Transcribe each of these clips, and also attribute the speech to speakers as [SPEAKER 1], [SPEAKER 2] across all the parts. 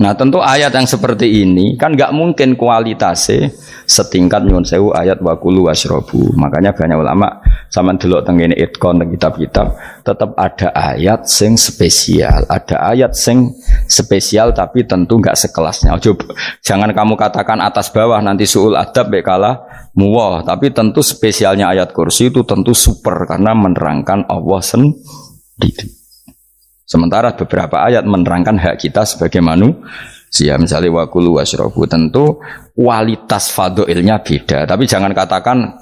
[SPEAKER 1] Nah tentu ayat yang seperti ini kan nggak mungkin kualitasnya setingkat nyuwun sewu ayat wa kulu washrobu. Makanya banyak ulama sama delok tengene itkon teng kitab-kitab tetap ada ayat sing spesial, ada ayat sing spesial tapi tentu nggak sekelasnya. Coba jangan kamu katakan atas bawah nanti suul adab bekala muwah, tapi tentu spesialnya ayat kursi itu tentu super karena menerangkan Allah sendiri. Sementara beberapa ayat menerangkan hak kita sebagai manusia, misalnya wa kulu washrobu, tentu kualitas fadhilnya beda. Tapi jangan katakan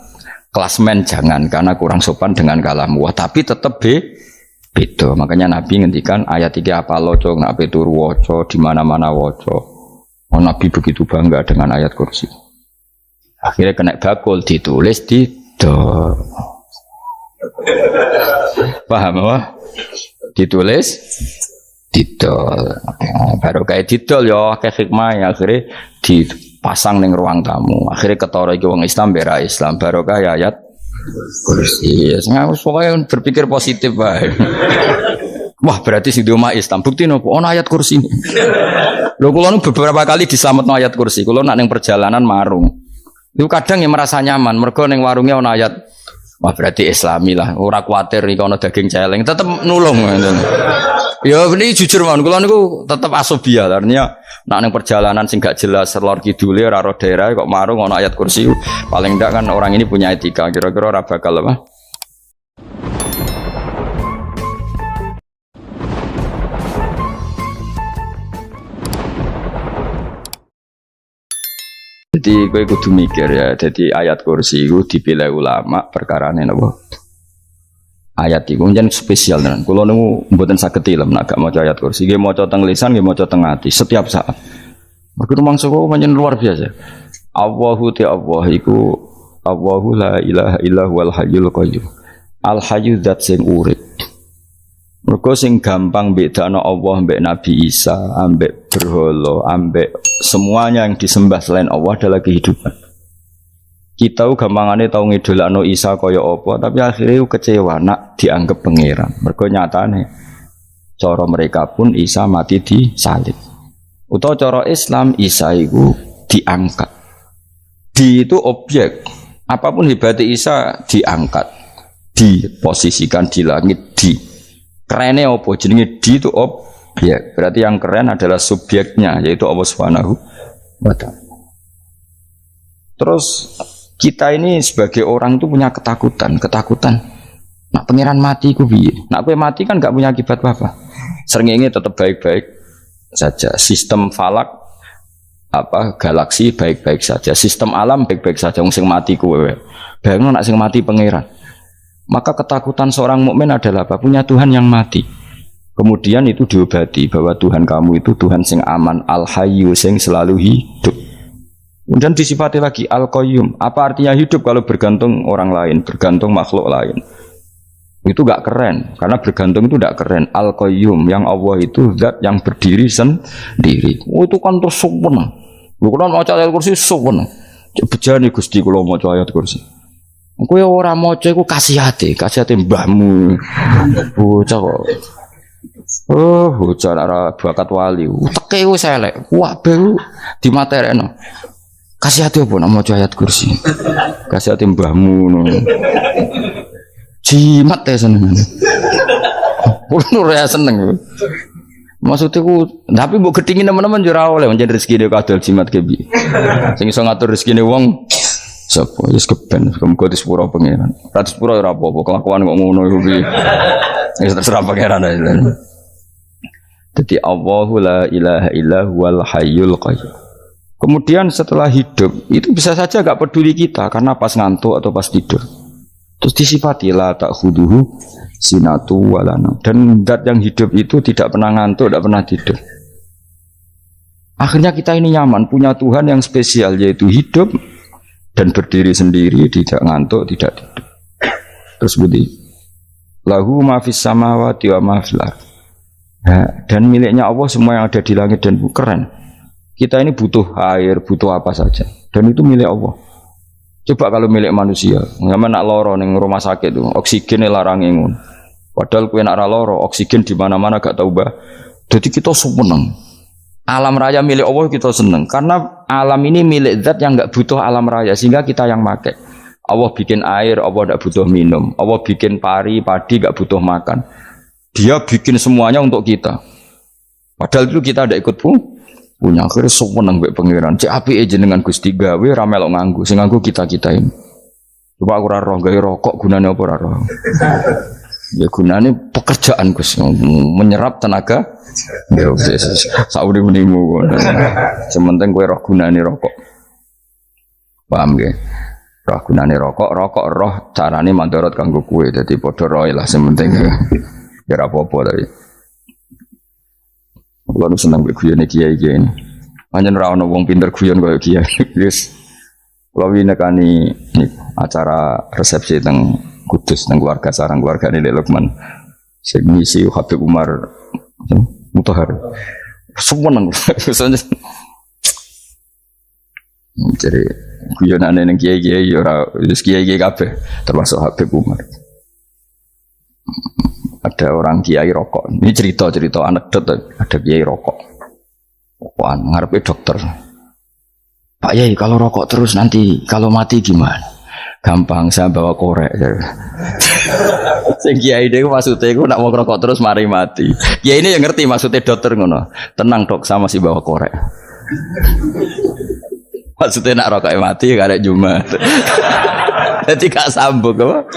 [SPEAKER 1] klasmen, jangan, karena kurang sopan dengan kalam wah, tapi tetap beda. Makanya Nabi ngendikan ayat 3 apa loco, nabi turu woco, di mana-mana woco. Oh, Nabi begitu bangga dengan ayat kursi. Akhirnya kena bakul ditulis di do. Paham apa? Ditulis didol. Baru kayak didol ya kayak hikmah ya, akhirnya dipasang ning ruang tamu. Akhirnya ketara iki wong Islam bera Islam baru kayak ayat kursi. Ya pokoknya berpikir positif bae. Wah, berarti sing diomah Islam. Bukti nopo? Ono ayat kursi. Lho kula nu beberapa kali diselametno ayat kursi. Kula nak ning perjalanan marung. Itu kadang yang merasa nyaman mergo ning warunge ono ayat. Wah berarti Islami lah, ora kuatir nih kalau daging celeng, tetap nulung. Ya ini jujur man, kalau niku tetap asobia, artinya nak neng perjalanan sing gak jelas lor kidule, raro daerah kok marung ono ayat kursi, paling ndak kan orang ini punya etika, kira-kira ora bakal apa? Jadi gue kudu mikir ya, jadi ayat kursi itu dipilih ulama perkarane napa? Ayat itu kan spesial tenan. Kula niku mboten saged ilem nek gak maca ayat kursi, nggih maca teng lisan, nggih maca teng ati setiap saat. Mergo mangsa kok pancen luar biasa. Allahu ta Allah iku Allahu la ilaha illa huwal hayyul qayyum. Al hayyu zat sing urip. Mergo sing gampang bedakno Allah mbek Nabi Isa, ambek berhala, ambek semuanya yang disembah selain Allah adalah kehidupan. Kita gampangane tau ngidolakno Isa kaya apa, tapi akhirnya kecewa nak dianggap pangeran. Mergo nyatane cara mereka pun Isa mati disalib. Utawa cara Islam Isa iku diangkat. Di itu objek. Apapun hebatnya Isa diangkat, diposisikan di langit di. Kerennya apa? Jenenge di itu objek. Berarti yang keren adalah subjeknya, yaitu Allah Subhanahu wa ta'ala. Terus kita ini sebagai orang itu punya ketakutan. Nak pangeran mati ku piye? Nak kowe mati kan gak punya akibat apa-apa. Srengenge tetap baik-baik saja. Sistem falak galaksi baik-baik saja. Sistem alam baik-baik saja. Wong sing mati kowe. Bayangno nak sing mati pangeran. Maka ketakutan seorang mukmin adalah apa? Punya Tuhan yang mati. Kemudian itu diobati bahwa Tuhan kamu itu Tuhan sing aman, al-hayyu sing selalu hidup. Kemudian disifati lagi al-qayyum. Apa artinya hidup kalau bergantung orang lain, bergantung makhluk lain? Itu gak keren, karena bergantung itu gak keren. Al-qayyum, yang Allah itu zat yang berdiri sendiri. Oh, itu kan terus sempurna. Lu kan maca ayat kursi sempurna. Bejane Gusti kula maca ayat kursi. Kowe ora maca iku kasihate mbahmu. Bocah kok. Oh, bocah ora bakat wali. Teke wis elek. Wah, baru dimaterekno. Kasihate opo nek maca ayat kursi? Kasihate mbahmu ngono. Jimat ya seneng. Ora seneng. Maksudnya tapi mbok gedhingi teman-teman yo ora oleh njen rezeki dhewe kadal jimat kebi. Sing iso ngatur rezekine wong sapa wis keben muga disepuro pangeran. Ra disepuro ora apa-apa, kelakuan kok ngono iku piye. Wis terserah pangeran ae. Jadi Allahu la ilaha illa huwal hayyul qayyum. Kemudian setelah hidup itu bisa saja gak peduli kita karena pas ngantuk atau pas tidur. Terus disifati la ta'khuduhu sinatu wala naum. Dan zat yang hidup itu tidak pernah ngantuk, tidak pernah tidur. Akhirnya kita ini nyaman punya Tuhan yang spesial yaitu hidup dan berdiri sendiri, tidak ngantuk, tidak tidur. Terus budi lahu ma fis samawati wa ma fil ardh. Dan miliknya Allah semua yang ada di langit dan bumi. Keren. Kita ini butuh air, butuh apa saja, dan itu milik Allah. Coba kalau milik manusia, sama nak loro ning rumah sakit tuh, oksigennya larang ingun. Padahal kue nak loro, oksigen di mana-mana gak tahu bah. Jadi kita seneng. Alam raya milik Allah kita seneng karena alam ini milik zat yang enggak butuh alam raya sehingga kita yang pakai. Allah bikin air, Allah enggak butuh minum. Allah bikin padi enggak butuh makan. Dia bikin semuanya untuk kita. Padahal itu kita enggak ikut punya. Akhirnya seneng mbek pangeran. Cek apike jenengan Gusti gawe ra melok nganggo. Sing nganggo kita-kita ini. Coba aku ora roh gawe rokok gunane apa ora roh. Ya gunane pekerjaan Gus menyerap tenaga. Ya wis sauri menimu. Sementing kowe roh gunane rokok. Paham nggih? Roh gunane rokok roh carane mandorot kanggo kowe. Dadi padha roe lah sementing. Ya ora apa-apa tapi. Kulo seneng mbek guyone kiai-kiai ini. Pancen ora ono wong pinter guyon kaya kiai. Wis kulo winekani acara resepsi teng Kudus teng keluarga sarang keluargane Lek Lukman. Sing ngisi Habib Umar Mutahar. Seneng. Jadi guyonane ning kiai-kiai ora wis kiai-kiai kabeh termasuk Habib Umar. Ada orang kiai rokok. Ini cerita anekdot ada kiai rokok. Rokokan ngarepe dokter. Pak Yai kalau rokok terus nanti kalau mati gimana? Gampang saya bawa korek. Sing kiai dhewe maksudnya iku nak mau rokok terus mari mati. Kiai ini yang ngerti maksudnya dokter ngono. Tenang dok, sama masih bawa korek. Maksudnya nak rokok mati gak ada Jumat. Jadi gak sambung apa?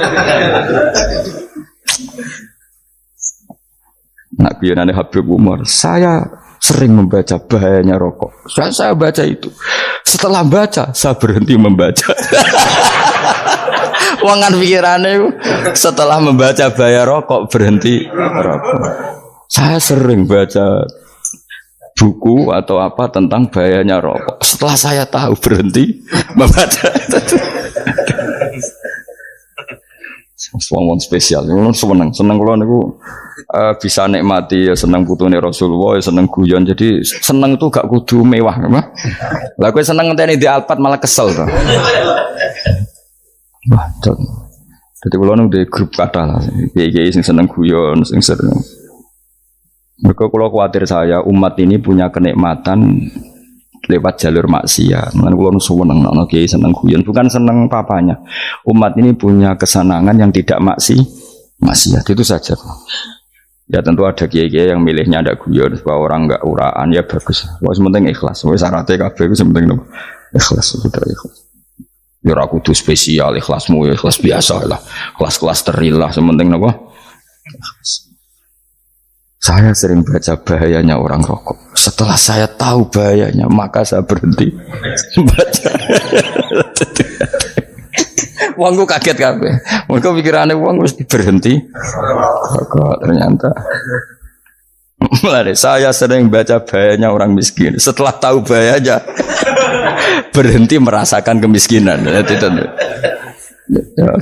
[SPEAKER 1] Nak guyonane Habib Umar, saya sering membaca bahayanya rokok. Saya baca itu. Setelah baca, saya berhenti membaca. Wangan pikirannya setelah membaca bahaya rokok berhenti rokok. Saya sering baca buku atau apa tentang bahayanya rokok. Setelah saya tahu berhenti membaca. Wong spesial, seneng kalau niku bisa nikmati ya seneng putune Rasulullah, ya seneng guyon. Jadi seneng itu gak kudu mewah, mah. Lah kowe seneng ngenteni di Alphard malah kesel to. Wah, jadi kalau nung di grup kata lah, kiai sing seneng guyon, sing sering. Mereka kalau khawatir saya umat ini punya kenikmatan lewat jalur maksiat. Mengenai kalau nung seneng, nong kiai seneng guyon, bukan seneng papanya. Umat ini punya kesenangan yang tidak maksiat itu saja. Ya tentu ada kiai-kiai yang milihnya ada guyon supaya orang enggak uraan ya bagus. Wah sementing ikhlas. Wah syaratnya kabeh itu sementing ikhlas sudah ikhlas. Ya ora kudu spesial ikhlasmu ya ikhlas biasa lah. Kelas-kelas terilah sementing napa? Saya sering baca bahayanya orang rokok. Setelah saya tahu bahayanya, maka saya berhenti baca. Wongku kaget kabeh. Mereka pikirannya wong mesti berhenti. Rokok ternyata. Mulai saya sering baca bahayanya orang miskin. Setelah tahu bahayanya, berhenti merasakan kemiskinan.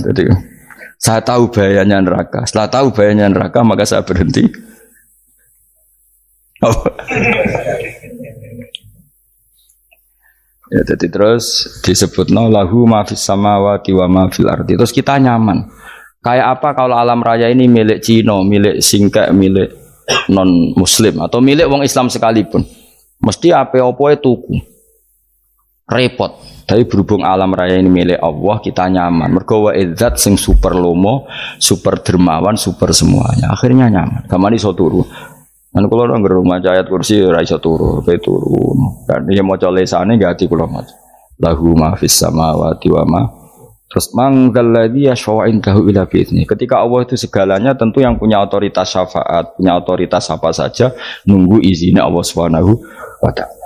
[SPEAKER 1] Jadi, saya tahu bahayanya neraka. Setelah tahu bahayanya neraka, maka saya berhenti. Ya, jadi terus disebut lahu ma fis samawati wa ma fil ardi. Terus kita nyaman. Kayak apa kalau alam raya ini milik Cina, milik Singkek, milik non Muslim atau milik wong Islam sekalipun. Mesti apa-apa tuku. Repot. Tapi berhubung alam raya ini milik Allah, kita nyaman. Mergo wa izzat sing super lomo, super dermawan, super semuanya. Akhirnya nyaman. Gamane iso turu. Kan kula nang rumah ayat kursi ora iso turu, pe turu. Kan dia maca lesane gak ati kula maca. Lahu ma fis samawati wa ma. Terus manggal ladzi yashfa'u indahu ila bi'izni. Ketika Allah itu segalanya tentu yang punya otoritas syafaat, punya otoritas apa saja nunggu izinnya Allah Subhanahu wa taala.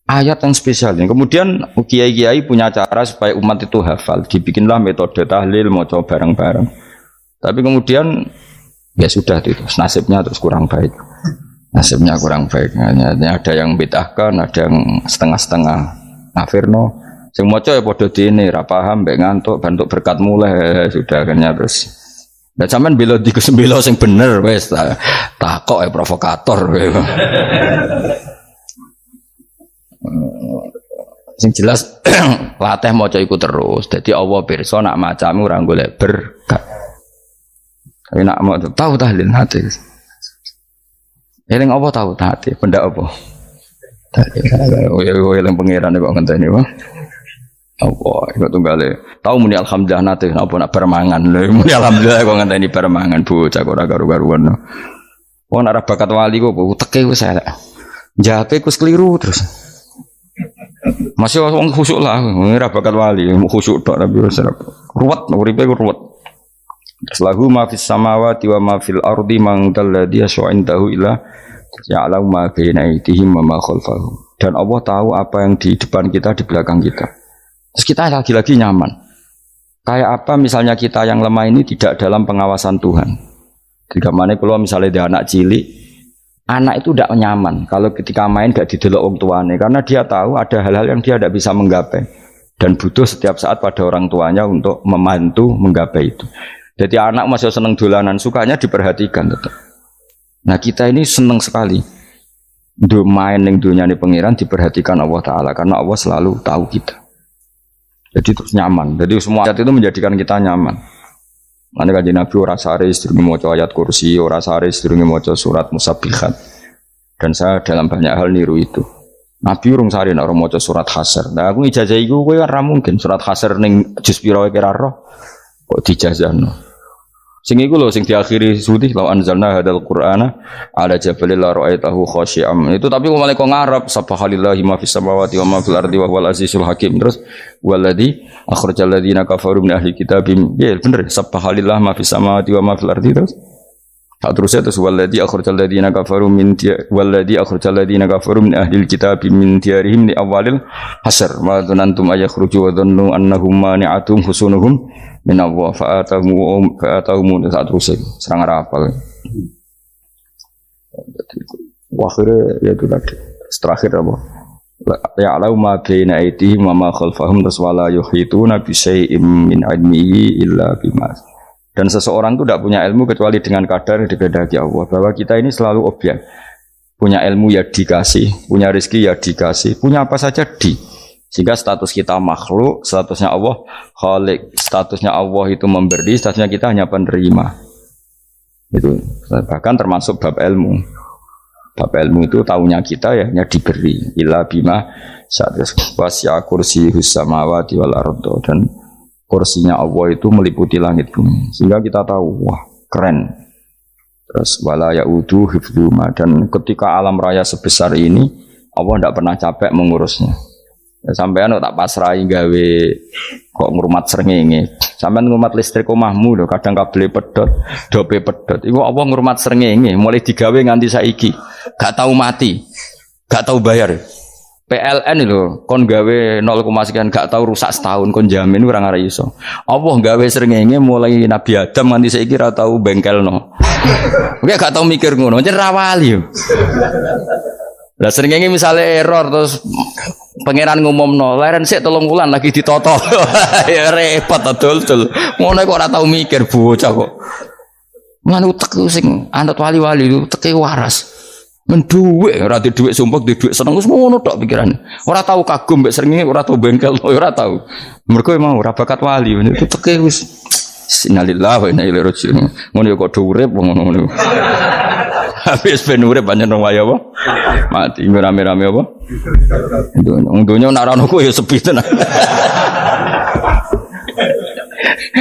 [SPEAKER 1] Ayat yang spesial ini. Kemudian kiai-kiai punya cara supaya umat itu hafal. Dibikinlah metode tahlil maca bareng-bareng. Tapi kemudian ya sudah itu nasibnya terus kurang baik. Nasibnya kurang baik. Hanya ada yang bid'ahkan, ada yang setengah-setengah ngafirno. Sing maca ya padha dene ra paham mbek ngantuk bantuk berkat mulai sudah akhirnya terus. Lah sampean bela dikesembelo sing bener wis takok provokator. Sing jelas latih maca iku terus. Dadi Allah pirsa nak macamu ora golek berkat. Tapi nak mau tahu tahlil hati. Eling apa tahu tadi? Benda apa? Tadi. Oh ya eling pangeran kok ngenteni wae. Apa iku tunggale. Tahu muni alhamdulillah nate apa nak permangan. Lho muni alhamdulillah kok ngenteni permangan bocah kok ora karu-karuan. Wong ora bakat wali kok teke wis elek. Jape wis keliru terus. Masih wong khusuk lah, ora bakat wali, khusuk tok tapi wis ruwet, uripe ruwet. Lahu ma fis samawati wa ma fil ardi man dalladhi yash'indahu illa ya'lamu ma baina aydihim wa ma khalfahum. Dan Allah tahu apa yang di depan kita, di belakang kita. Terus kita lagi-lagi nyaman. Kayak apa misalnya kita yang lemah ini tidak dalam pengawasan Tuhan. Ketika mana kalau misalnya dia anak cilik, anak itu tidak nyaman kalau ketika main gak didelok orang tuanya karena dia tahu ada hal-hal yang dia tidak bisa menggapai dan butuh setiap saat pada orang tuanya untuk membantu menggapai itu. Jadi anak masih seneng dolanan, sukanya diperhatikan tetap. Nah kita ini seneng sekali main yang dunia ini pengiran diperhatikan Allah Ta'ala karena Allah selalu tahu kita. Jadi terus nyaman. Jadi semua ayat itu menjadikan kita nyaman. Nanti kajian Nabi ora sare sedurunge maca ayat kursi, ora sare sedurunge maca surat Musabbihat. Dan saya dalam banyak hal niru itu. Nabi urung sare nek ora maca surat Hasyr. Nah aku ijazah iku kowe ora mungkin surat Hasyr ning juz pira kira roh kok dijazahno. Sing iku lho sing diakhiri sudi law anzalna hadzal qur'ana ala jabalil la ra'aitahu khashi'am. Itu tapi mulai kok ngarep subhanallahi ma fis samawati wa ma fil ardi wa huwal azizul hakim. Terus waladzi akhrajal ladzina kafaru min ahli kitabim. Ya bener subhanallahi ma fis samawati wa ma fil ardi terus. Tak terusnya terus waladzi akhrajal ladzina kafaru min waladzi akhrajal ladzina kafaru min ahli kitabim min diyarihim li awalil hasr. Ma dzanantum ayakhruju wa dhannu annahum mani'atum husunuhum min Allah fa'atahum saat rusik serang rapal. Akhirnya ya itu tadi terakhir apa ya'lamu ma baina aydihim wa ma khalfahum wala yuhituna bi syai'in min ilmihi illa bima. Dan seseorang itu tidak punya ilmu kecuali dengan kadar yang dikehendaki Allah. Bahwa kita ini selalu objek. Punya ilmu ya dikasih, punya rezeki ya dikasih, punya apa saja sehingga status kita makhluk, statusnya Allah khalik, statusnya Allah itu memberi, statusnya kita hanya penerima. Itu bahkan termasuk bab ilmu. Bab ilmu itu tahunya kita ya hanya diberi. Illa bima satus wasya kursi samawati wal ardo, dan kursinya Allah itu meliputi langit bumi. Sehingga kita tahu wah keren. Terus wala yaudu hifdzuma, dan ketika alam raya sebesar ini Allah tidak pernah capek mengurusnya. Ya, sampean tak pasrahi gawe kok ngurmat srengenge. Sampean ngurmat listrik omahmu lho, kadang kabel pedhot, dope pedhot. Iku apa ngurmat srengenge mulai digawe nganti saiki. Gak tahu mati. Gak tahu bayar. PLN lho, kon gawe 0, sekian gak tahu rusak setahun kon jamin ora ngara iso. Apa gawe srengenge mulai Nabi Adam nganti saiki ora tahu bengkelno. Oke gak tahu mikir ngono, jen rawali yo. Lah srengenge misale error terus pangeran ngumumno, leren sik 3 wulan lagi ditoto. Ya repot dol-dol. Ngono kok ora tau mikir bocah kok. Lan utek sing anut wali-wali itu teke waras. Men dhuwit ora di dhuwit sumpek, di dhuwit seneng wis ngono tok pikirane. Ora tau kagum mbek srengenge, ora tau bengkel, ora tau. Mergo emang ora bakat wali, itu teke wis innalillahi wa inna ilaihi raji'un. Ngono ya kok urip ngono. Habis ben urip pancen waya apa? Mati rame-rame apa? Dunya nak ra ono ku ya sepi tenan.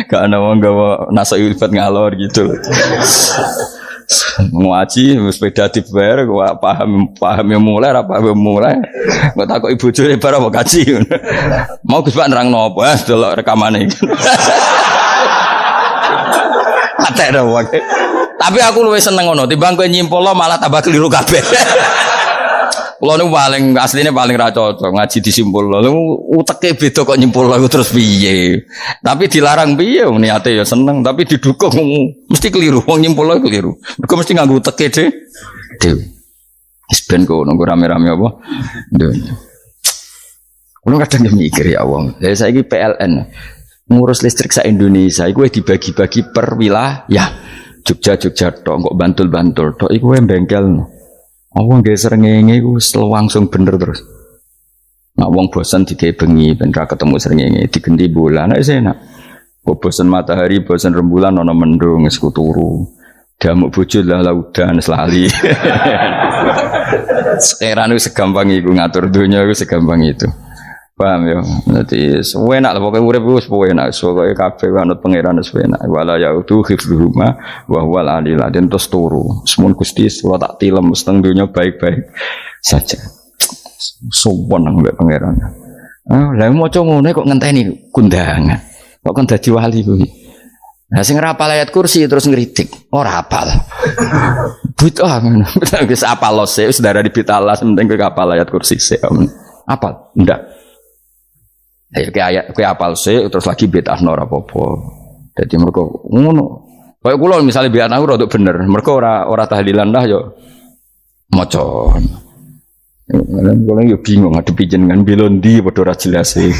[SPEAKER 1] Gak ana wong gawa nasa ilfat ngalor gitu. Ngaji sepeda dibayar paham yang mulai apa yang mulai. Kok takoki bojone bar apa kaji. Mau Gus Pak nerangno apa? Delok rekamane. Atek ora wae. Tapi aku luwih seneng ngono, timbang kowe nyimpulno malah tambah keliru kabeh. Kulo niku paling asline paling ra cocok ngaji disimpulno. Lha uteke beda kok nyimpulno terus piye. Tapi dilarang piye niate ya seneng, tapi didukung mesti keliru. Wong nyimpulno keliru. Mergo mesti nganggo uteke dhewe. Wis ben kono rame-rame apa. Kulo kadang mikir ya wong. Lah saiki PLN ngurus listrik sa Indonesia iku dibagi-bagi per wilayah. Jogja tok kok Bantul tok iku wae bengkel. Wong nggih srengenge iku langsung bener terus. Nek wong bosan digawe bengi ben ra ketemu srengenge digenti bola nek enak. Kok bosan matahari, bosan rembulan ana mendung wis turu. Damuk bojo lah laudan selali. Sekarang itu segampang itu ngatur dunia itu segampang itu. Paham ya? Jadi enak lah pokoknya urip wis enak. Pokoke kabeh anut pangeran wis enak. Wala yautu hifdzuhuma wa huwal aliyul azim terus turu. Semun Gusti kula tak tilem seteng dunia baik-baik saja. Sowan nang mbek pangeran. Lah maca ngene kok ngenteni kundangan. Kok kan dadi wali kuwi. Nah sing rapal ayat kursi terus ngritik, ora hafal. Bid'ah ngono. Wis apal lose wis darah dibitalah penting kowe hafal ayat kursi sik. Apal? Ndak. Ayo ke ayat kowe hafal sik terus lagi bid'ah ora apa-apa. Dadi mergo ngono. Kaya kula misale biar aku rada bener, mergo ora tahlilan dah yo maca. Kula yo bingung ngadepi jenengan belondi padha ora jelas e.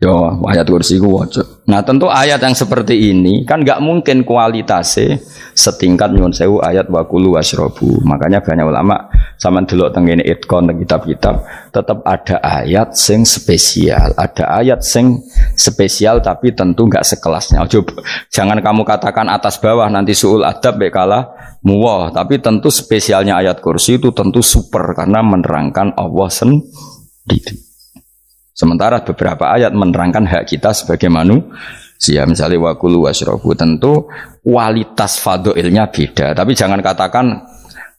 [SPEAKER 1] Yo ayat kursi ku waca. Nah tentu ayat yang seperti ini kan nggak mungkin kualitasnya setingkat nyuwun sewu ayat wakulu wasrobu. Makanya banyak ulama sama delok tengene itkon teng kitab-kitab tetap ada ayat sing spesial, ada ayat sing spesial tapi tentu nggak sekelasnya. Coba jangan kamu katakan atas bawah nanti suul adab bekala muwah, tapi tentu spesialnya ayat kursi itu tentu super karena menerangkan Allah sendiri. Sementara beberapa ayat menerangkan hak kita sebagai manusia. Misalnya wakulu wasrobu, tentu kualitas fadhilnya beda. Tapi jangan katakan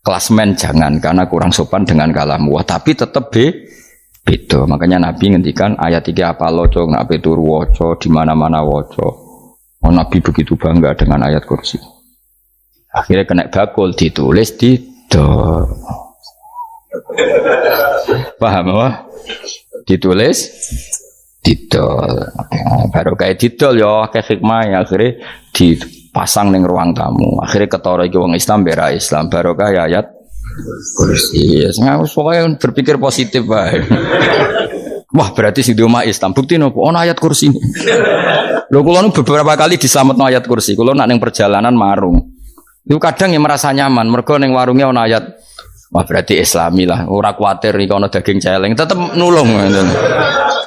[SPEAKER 1] klasmen, jangan karena kurang sopan dengan kalam wah. Tapi tetap beda. Makanya Nabi ngendikan ayat 3 apa loco, nabi turu woco, di mana-mana woco. Oh, Nabi begitu bangga dengan ayat kursi. Akhirnya kena bakul ditulis di do. Paham apa? Ditulis didol. Baru kayak didol ya kayak hikmah ya akhirnya dipasang ning ruang tamu. Akhirnya ketara iki wong Islam bera Islam baru kayak ayat kursi. Pokoknya berpikir positif bae. Wah berarti si rumah Islam bukti nopo ono ayat kursi. Lho kula beberapa kali diselametno ayat kursi. Kula nak ning perjalanan marung. Itu kadang yang merasa nyaman mergo ning warungnya ono ayat. Wah berarti Islami lah, ora kuatir nih kalau daging celeng, tetap nulung.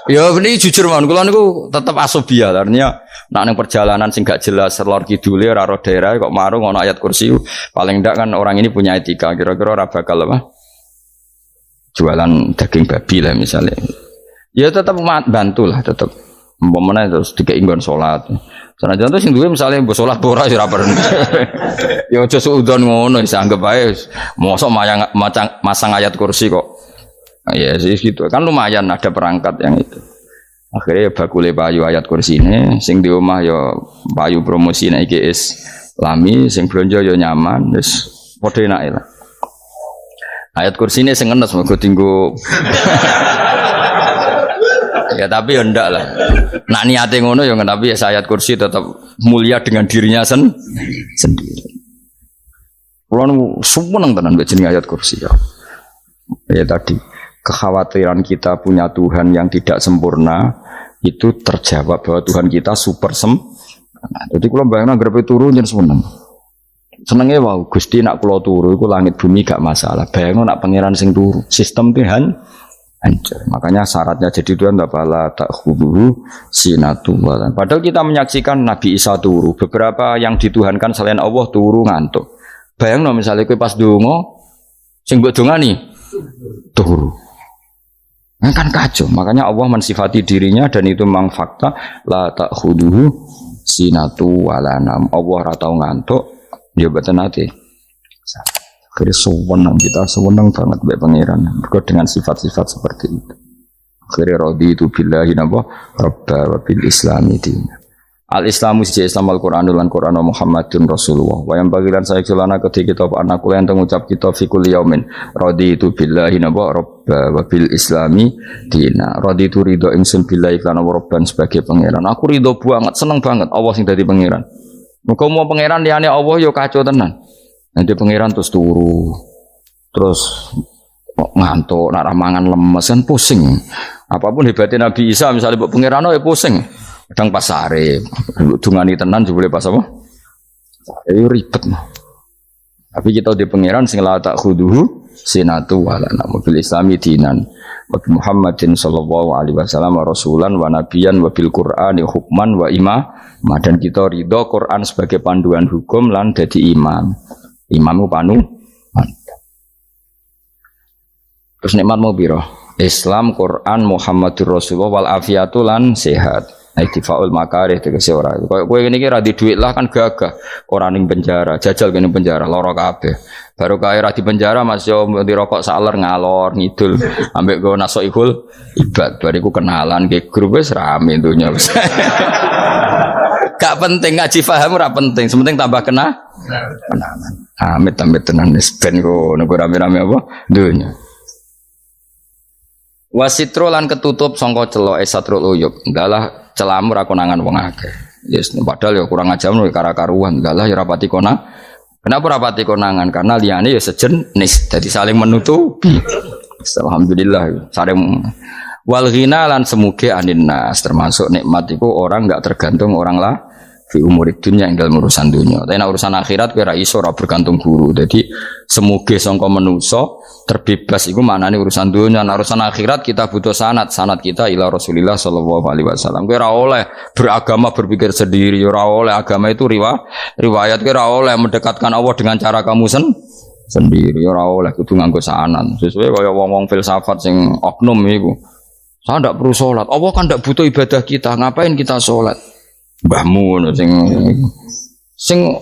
[SPEAKER 1] Ya ini jujur man, kalau niku tetap asobia, artinya nak neng perjalanan sing gak jelas, lor kidule, raro daerah, kok marung ono ayat kursi, paling ndak kan orang ini punya etika, kira-kira ora bakal apa? Jualan daging babi lah misalnya. Ya tetap bantu lah, tetap. Umpamane terus dikenggon salat. Senajan to sing duwe misale mbok salat ora ya ora perlu. Ya aja suudon ngono wis anggap ae mosok masang ayat kursi kok. Ya sih gitu. Kan lumayan ada perangkat yang itu. Akhirnya bakule payu ayat kursi ini sing di omah ya payu promosi nek iki Islami sing blonjo ya nyaman wis padha enake lah. Ayat kursi ini sing ngenes mergo dinggo ya tapi ya ndak lah. Nak niate ngono ya tapi ya ayat kursi tetap mulia dengan dirinya sendiri. Kulo seneng tenan mbek jeneng ayat kursi ya. Ya tadi kekhawatiran kita punya Tuhan yang tidak sempurna itu terjawab bahwa Tuhan kita super sempurna. Jadi kulo bayangno grepe turu njen seneng. Senenge wow Gusti nak kulo turu iku langit bumi gak masalah. Bayangno nak pangeran sing turu, sistem Tuhan hancur. Makanya syaratnya jadi Tuhan la ta'khudhuhu sinatun wa lam. Padahal kita menyaksikan Nabi Isa turu, beberapa yang dituhankan selain Allah turu ngantuk. Bayangno misalnya kowe pas donga sing mbok dongani turu. Nah, kan kacau. Makanya Allah mensifati dirinya dan itu memang fakta la ta'khudhuhu sinatun wa lam. Allah ora tau ngantuk, ya boten ate. Akhirnya sewenang kita, sewenang banget baik pangeran dengan sifat-sifat seperti itu. Akhirnya raditu billahi nabah rabba wa bil islami dina. Al-Islamu siji Islam Al-Qur'anul lan Qur'an Muhammadun Rasulullah. Wa yang bagilan saya kelana ketika kita anak kula yang mengucap kita fi kulli yaumin raditu billahi nabah rabba wa bil islami dina. Raditu ridho ingsun billahi lan rabban sebagai pangeran. Aku ridho banget, seneng banget Allah sing dadi pangeran. Muga mau pangeran liyane Allah yo kacau tenan. Nanti pangeran terus turu, terus ngantuk, nak ramangan lemes kan pusing. Apapun hebatnya Nabi Isa misalnya buat pangeran ya pusing. Kadang pas sare, dungani tenan juga boleh pas apa? Sare ribet mah. Tapi kita di pangeran sing la ta'khudhuhu sinatu wala mobil Islami dinan. wa bi Muhammadin sallallahu alaihi wasallam rasulan wa nabiyan wa bil Qur'ani hukman wa imama, dan kita ridho Quran sebagai panduan hukum lan dadi imam. Imam ku terus nikmatmu piro? Islam, Quran, Muhammadur Rasulullah wal afiatu lan sehat. Iktifaul makarih tegese ora. Koyo kowe ngene iki ra di dhuwit lah kan gagah. Ora ning penjara, jajal kene penjara lara kabeh. Baru kae ra di penjara Mas yo dirokok saler ngalor ngidul ambek go nasoihul ibad. Bariku kenalan ke grup wis rame donya wis. Gak penting ngaji paham ora penting, sementing tambah kenalan. Amit-amit tenan wis ben go nego rame-rame apa donya. Wasitro lan ketutup sangka celok satrul uyub. Ndalah celamu ra konangan wong akeh. Yes, padahal ya kurang ajar lho kara-karuan. Ndalah ya rapati konang. Kenapa rapati konangan? Karena liyane ya sejenis. Jadi saling menutupi. Alhamdulillah saling wal ghina lan semuge aninnas, termasuk nikmat itu orang enggak tergantung orang lah fi umurid dunya ing dalam urusan dunia. Tapi nek urusan akhirat kowe ra iso ora bergantung guru. Jadi semuge sangka manusa terbebas iku maknane urusan dunia. Nah, urusan akhirat kita butuh sanad kita ila Rasulillah sallallahu alaihi wasallam. Kowe ora oleh beragama berpikir sendiri, ora oleh agama itu riwayat kowe ora oleh mendekatkan Allah dengan cara kamu sendiri, ora oleh kudu nganggo sanad. Sesuai kaya wong-wong filsafat sing oknum iku. Saya ndak perlu salat. Allah kan ndak butuh ibadah kita, ngapain kita salat? Mbahmu sing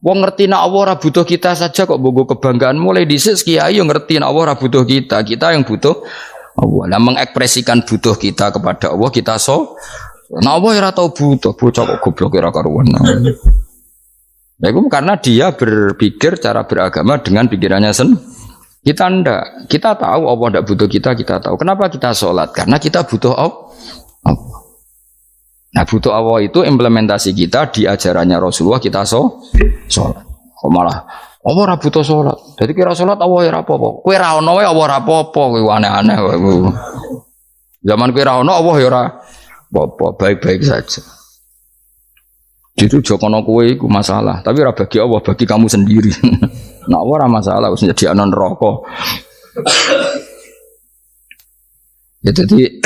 [SPEAKER 1] wong ngerti nek Allah ora butuh kita saja kok bogo kebanggaan mulai dhisik kiai yo ngerti nek Allah ora butuh kita yang butuh Allah. Lah mengekspresikan butuh kita kepada Allah kita nek Allah ora tau butuh, bocah kok goblok ora karuan. Nah, itu karena dia berpikir cara beragama dengan pikirannya kita ndak. Kita tahu Allah ndak butuh kita tahu. Kenapa kita sholat? Karena kita butuh Allah. Nah, butuh Allah itu implementasi kita di ajarannya Rasulullah kita sholat. Kok malah Allah ora butuh sholat. Jadi kira sholat Allah ora apa-apa. Kowe ra ono wae Allah ora apa-apa, kowe aneh-aneh kowe. Zaman kowe ra ono Allah ya ora apa-apa, baik-baik saja. Itu jokono kowe iku masalah, tapi ora bagi Allah, bagi kamu sendiri. Nah, Allah ora masalah wis jadi anon neraka. Ya jadi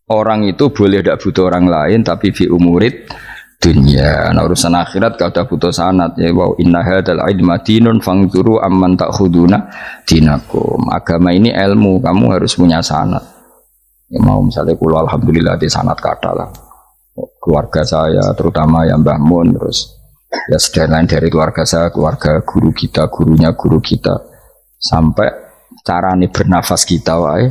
[SPEAKER 1] orang itu boleh tidak butuh orang lain tapi fi umurid dunia. Nah, urusan akhirat kalau butuh sanad ya wow inna hadzal ilma dinun fangzuru amman ta'khuduna dinakum. Agama ini ilmu, kamu harus punya sanad. Ya mau misalnya kula alhamdulillah di sanad kata lah. Keluarga saya terutama yang Mbah Mun terus ya sedaya lain dari keluarga saya, keluarga guru kita, gurunya guru kita sampai carane bernafas kita wae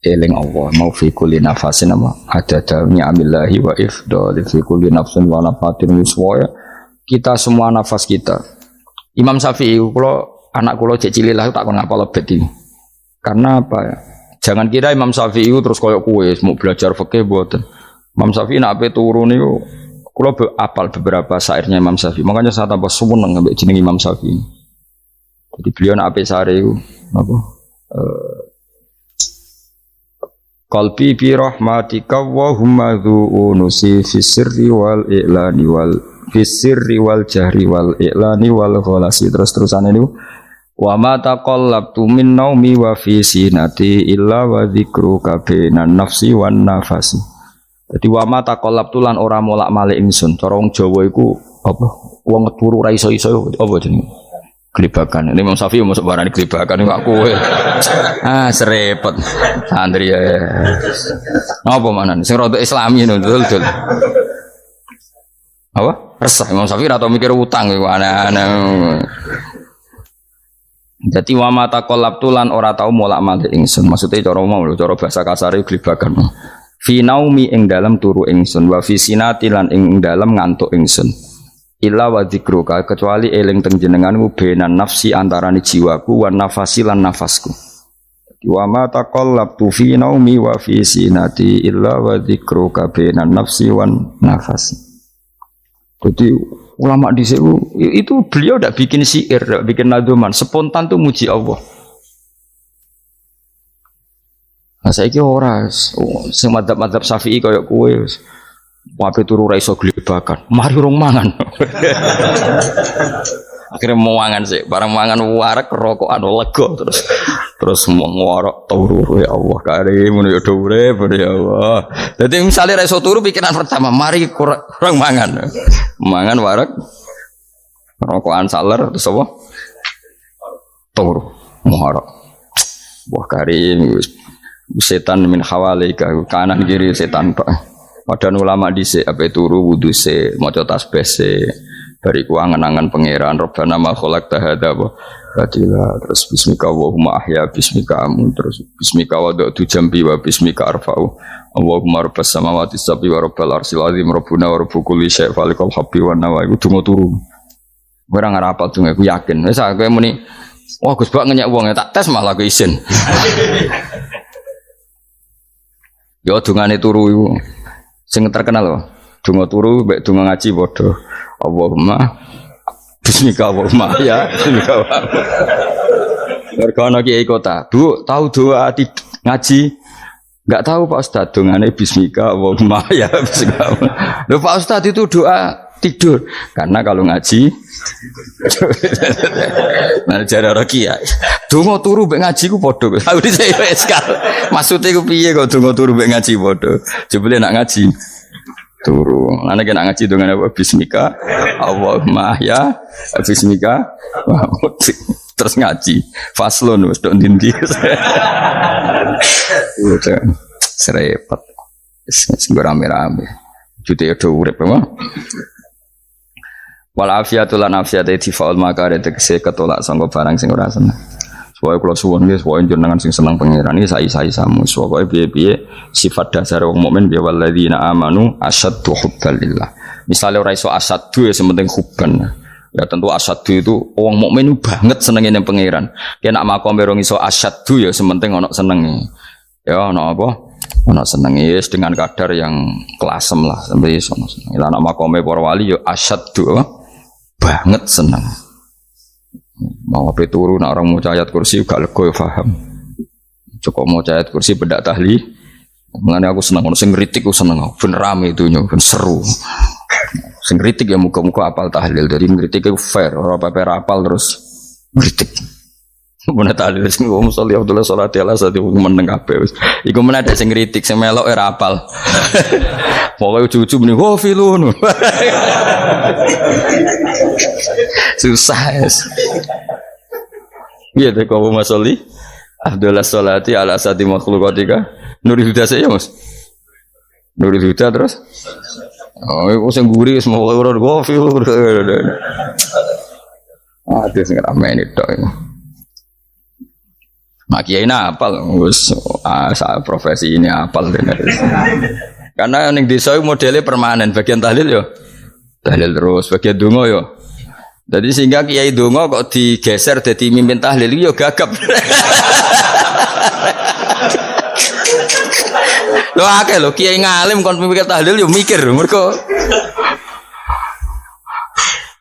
[SPEAKER 1] eling Allah mau fi kulli nafasin ada damnya amillahi wa ifdal fi kulli nafsin wa nafatin wiswaya. Kita semua nafas kita. Imam Syafi'i kalau anak kula cek cilik lah tak kon ngapal lebet iki. Karena apa ya? Jangan kira Imam Syafi'i terus koyo kowe mau belajar fikih mboten. Imam Syafi'i nek ape turu niku kula apal beberapa syairnya Imam Syafi'i. Makanya saya tambah seneng ambek jeneng Imam Syafi'i. Jadi beliau nek ape sare iku napa qalbi bi rahmatika wa humma dzu'unusi fi sirri wal i'lani wal fi sirri wal jahri wal i'lani wal khalasi. Terus-terusane niku wa ma taqallabtu min naumi wa fi sinati illa wa dzikruka bainan nafsi wan nafasi. Jadi wa ma taqallabtu lan ora molak-malik ingsun. Cara wong Jawa iku apa? Wong turu ra iso-iso apa jenenge? Gelibakan. Ini Imam Syafi'i masuk barang gelibakan ini aku. Serepet. Santri ya. Apa mana? Sing rada Islami ngono dul. Apa? Resah Imam Syafi'i atau mikir utang iku aneh-aneh. Jadi wa mata qalabtu lan ora tau molak-malik ingsun. Maksudnya cara mau lho, cara bahasa kasare gelibakan. Fi naumi ing dalem turu ingsun wa fi sinati lan ing dalem ngantuk ingsun. Illa wa dzikruka kecuali eling teng jenenganmu benan nafsi antarane jiwaku wan nafasi lan nafasku. Wa ma taqallabtu fi naumi wa fi sinati illa wa dzikruka benan nafsi wan nafasi. Jadi ulama dhisik itu beliau ndak bikin syair, ndak bikin nadzuman, spontan tuh muji Allah. Nah saiki ora sing madzhab Syafi'i kaya kowe wape turu ra iso glebakan. Mari urung mangan. Akhirnya mau mangan sih, barang mangan warak rokokan lega terus. terus ngorok turu ya Allah karim ya urip ya Allah. Dadi misale ra iso turu pikiran pertama mari kurang mangan. Mangan wareg rokokan saler terus apa? Turu ngorok. Wah karim setan min hawalika kanan kiri setan tok. Padahal ulama dhisik ape turu wudu se maca tasbih se bariku angen-angen pangeran Rabbana ma khalaqta hadza batila terus bismika Allahumma ahya bismika amun terus bismika wada'tu jambi wa bismika arfa'u Allahumma rabbas samawati sab'i wa rabbal arsyil azim rabbuna wa rabbu kulli syai' falikal habbi wan nawa iku donga turu ora ngarapal donga aku yakin wis aku muni wah Gus Bak ngenyek wong tak tes malah aku isin yo dungane turu iku sing terkenal lho donga turu mek donga ngaji padha Allahumma bismika Allahumma ya bismika Allahumma kiai kota Bu tahu doa ngaji enggak tahu Pak Ustaz dongane bismika Allahumma ya bismika lho Pak Ustaz itu doa tidur karena kalau ngaji nah jare ora kiai donga turu mek ngaji ku padha aku dhisik eskal maksude ku piye kok donga turu mek ngaji padha jebule nak ngaji turu ana kena ngaji dengan apa bismika Allahumma ya bismika terus ngaji faslon wis tok ndi udah serepet wis rame-rame jute do urip apa wal afiatul lan afiate difaul makare tegese ketolak sanggo barang sing ora seneng. Soale kula suwun nggih supaya jenengan sing seneng pangeran iki sai-sai samu. Pokoke piye-piye sifat dasar wong mukmin ya walladzina amanu asyaddu hubbalillah. Misale ora iso asyaddu ya sementing hubban. Ya tentu asyaddu itu wong mukmin banget senenge ning pangeran. Yen nak makome ora iso asyaddu ya sementing ana senenge. Ya ana apa? Ana senenge wis dengan kadar yang klasem lah sampai iso ana senenge. Lah nak makome para wali ya asyaddu banget seneng. Mau apa turu nak orang mau ayat kursi gak lego paham. Cukup mau ayat kursi bedak tahli. Mengenai aku senang, sing ngritik aku seneng. Ben rame itu ben seru. Sing ngritik ya muka-muka apal tahlil. Jadi ngritik itu fair, ora apa apal terus ngritik. Mun tahlil sing ngomong sholli Abdullah sholati ala sati meneng kabeh wis. Iku men ada sing ngritik sing melok ora apal. Pokoke ujug-ujug muni filun. Susah es. Iya deh kau masoli. Abdullah sholati ala sati makhluqatika. Nurul Huda saya Mas. Nurul Huda terus. Oh, aku sing guri wis mau ora filun. Aduh sing rame tok. Mak kiai apal wis profesi ini apal tenan. Karena ning desa modelnya permanen, bagian tahlil yo tahlil terus, bagian donga yo. Jadi sehingga kiai donga kok digeser dadi mimpin tahlil yo gagap. Lho akeh lho kiai ngalim kon mimpin tahlil yo mikir mergo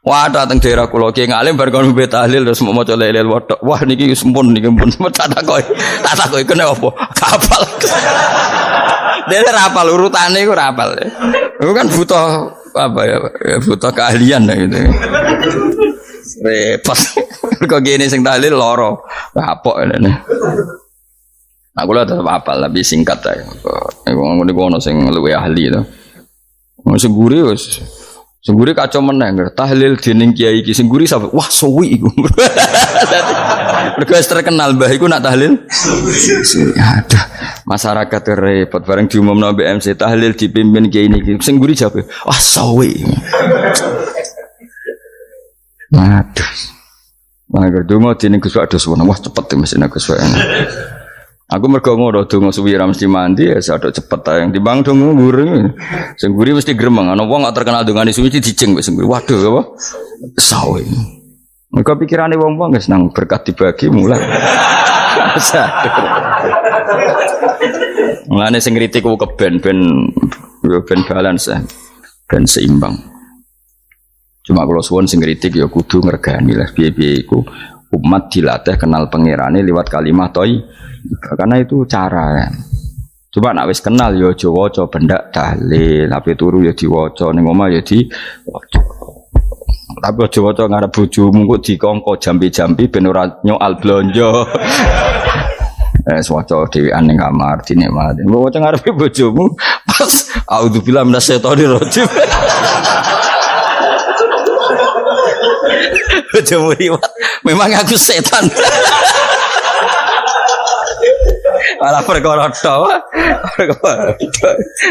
[SPEAKER 1] wah dateng daerah kula ki ngalim bar kon mbet tahlil terus maca lelel wedok. Wah niki wis mumpun niki mumpun tak takoki kene apa? Kapal. Dene ra apal urutane iku ra apal. Iku kan butuh apa ya? Butuh keahlian gitu. Repot. Kok gini sing tahlil loro. Kapok ngene. Aku lha tetep apal tapi singkat ae. Iku ngene ono sing luwih ahli to. Sing guri wis Sengguri kacau meneng, tahlil dening kiai iki sengguri sampai wah suwi iku. Mergo terkenal mbah iku nak tahlil. Aduh, masyarakat repot bareng diumumno BMC tahlil dipimpin kiai niki. Sengguri jabe, wah suwi. Aduh. Mangga donga dening Gus Wados wah cepet mesin Gus Wados. Aku mergo ngono donga suwi ra mesti mandi ya sadok cepet ta yang timbang donga ngurung. Sing nguri mesti gremeng ana wong gak terkenal dongane suwi dijeng wis nguri. Waduh apa? Sawe. Mergo pikirane wong-wong wis nang berkat dibagi mulai. Mulane sing kritik ku keben ben balance ben seimbang. Cuma kalau suwon sing kritik ya kudu ngergani lah piye-piye iku umat dilatih kenal pangerane lewat kalimat toy. Karena itu cara kan. Coba nak wis kenal ya aja waca bendak tahlil, tapi turu ya diwaca ning omah ya diwaca. Tapi aja waca ngarep bojomu kok dikongko jambi-jambi ben ora nyoal blonjo. Swaca dhewean ning kamar dinikmati. Mbok waca ngarepe bojomu pas auzubillahi minasyaitonir rajim. Bojomu riwat, memang aku setan. Malah perkara tok.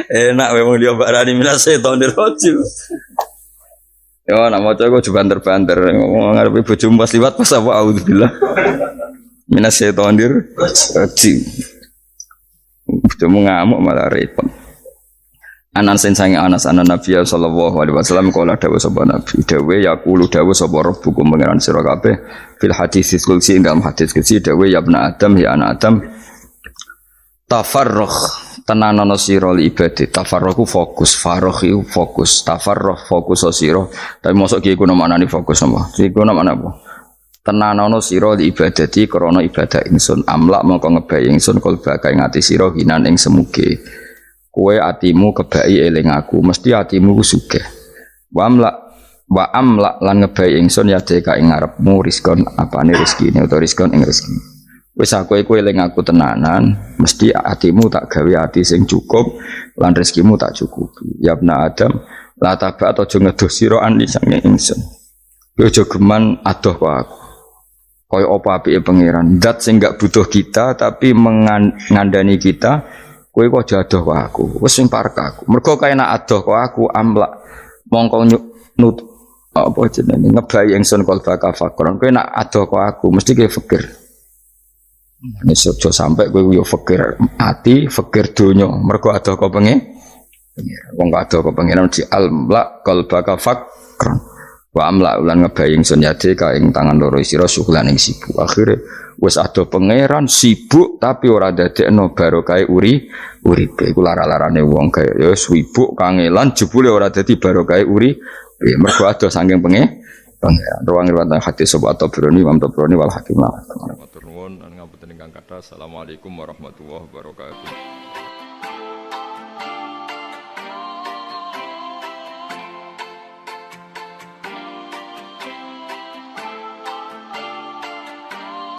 [SPEAKER 1] Enak memang dia barani minasyaitonir rajim. Yo nak maca kok banter-banter ngomong ngarepe bojomu pas liwat pas apa auzubillah. Minasyaitonir rajim. Bojomu ngamuk malah repot. Anas sange Anas anan Nabi sallallahu alaihi wasallam kala dawuh sapa Nabi dawuh yaqulu dawuh sapa rabbukum pangeran sira kabeh fil hadis qudsi dalam hadis qudsi dawuh ya ibna adam ya anak adam tafarrugh tenanono sira li ibadah tafarrugh fokus faragh fokus tafarrugh fokus sira tapi mosok ki iku maknane fokus apa iku maknane apa tenanono sira li ibadati krana ibadah ingsun amlak mongko ngebayi ingsun kalba kae ngati sira hinan ing semuge kowe atimu kebaki eling aku mesti atimu sugih wa amla lan ngebayi ingsun ya deka ing ngarepmu rizkon apane rezekine utawa rizkon ing rezeki wis aku eling aku tenanan mesti atimu tak gawe ati sing cukup lan rezekimu tak cukupi ya ibna adam la taba aja ngedoh sira ani sange ingsun kowe aja geman adoh kok aku kaya apa apike pangeran zat sing gak butuh kita tapi mengandani kita kowe kok jadoh kok aku wis sing parek aku mergo kae nak adoh kok aku amlak mongko nut apa jenenge ngebayi ingsun kalba kafakron kowe nak adoh kok aku mesti kowe fikir nek sojo sampai kowe yo fikir ati fikir donya mergo adoh kok pengen wong adoh kok pengen di amlak kalba kafakron wa amlak ulan ngebayi ingsun yade ka ing tangan loro sira syukulan ing sibuk akhire wis adoh pangeran sibuk tapi ora dadekno barokah uripe iku lara-larane wong kaya ya sibuk kangelan jebule ora dadi barokah uripe mergo adoh saking pangeran ruang riwayat hadis sapa Tabrani Imam Tabrani wal Hakim matur nuwun lan ngapunten ingkang kathah assalamualaikum warahmatullahi wabarakatuh.